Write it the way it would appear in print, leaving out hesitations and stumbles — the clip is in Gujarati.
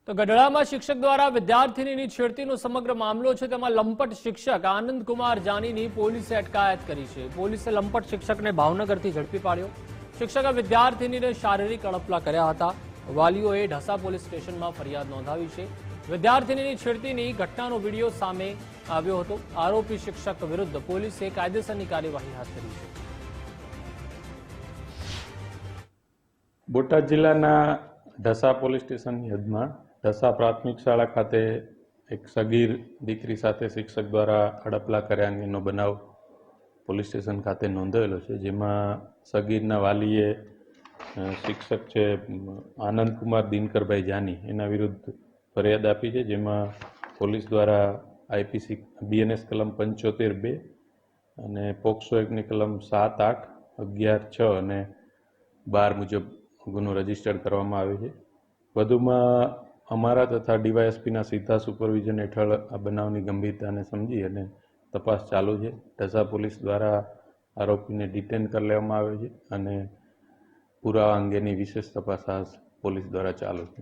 તો ગઢડામાં શિક્ષક દ્વારા વિદ્યાર્થીનીની છેડતીનો સમગ્ર મામલો છે, તેમાં લંપટ શિક્ષક આનંદકુમાર જાનીની પોલીસે અટકાયત કરી છે। પોલીસે લંપટ શિક્ષકને ભાવનગરથી ઝડપી પાડ્યો। શિક્ષકે વિદ્યાર્થીનીને શારીરિક અડપલા કર્યા હતા। વાલીઓએ ઢસા પોલીસ સ્ટેશનમાં ફરિયાદ નોંધાવી છે। વિદ્યાર્થીનીની છેડતીની ઘટનાનો વિડીયો સામે આવ્યો હતો। આરોપી શિક્ષક વિરુદ્ધ પોલીસે કાયદેસરની કાર્યવાહી હાથ ધરી છે। બોટાદ જિલ્લાના ઢસા પોલીસ સ્ટેશનની હદમાં ઢસા પ્રાથમિક શાળા ખાતે એક સગીર દીકરી સાથે શિક્ષક દ્વારા અડપલા કર્યા અંગેનો બનાવ પોલીસ સ્ટેશન ખાતે નોંધાયેલો છે, જેમાં સગીરના વાલીએ શિક્ષક છે આનંદકુમાર દિનકરભાઈ જાની એના વિરુદ્ધ ફરિયાદ આપી છે, જેમાં પોલીસ દ્વારા આઈપીસી બીએનએસ કલમ 75(2) અને પોક્સો એક્ટની કલમ 7, 8, 11, 6 અને 12 મુજબ ગુનો રજીસ્ટર્ડ કરવામાં આવ્યો છે। વધુમાં અમારા તથા ડીવાયએસપીના સીધા સુપરવિઝન હેઠળ આ બનાવની ગંભીરતાને સમજી અને તપાસ ચાલુ છે। ઢસા પોલીસ દ્વારા આરોપીને ડિટેન કરી લેવામાં આવ્યો છે અને પુરાવા અંગેની વિશેષ તપાસ પોલીસ દ્વારા ચાલુ છે।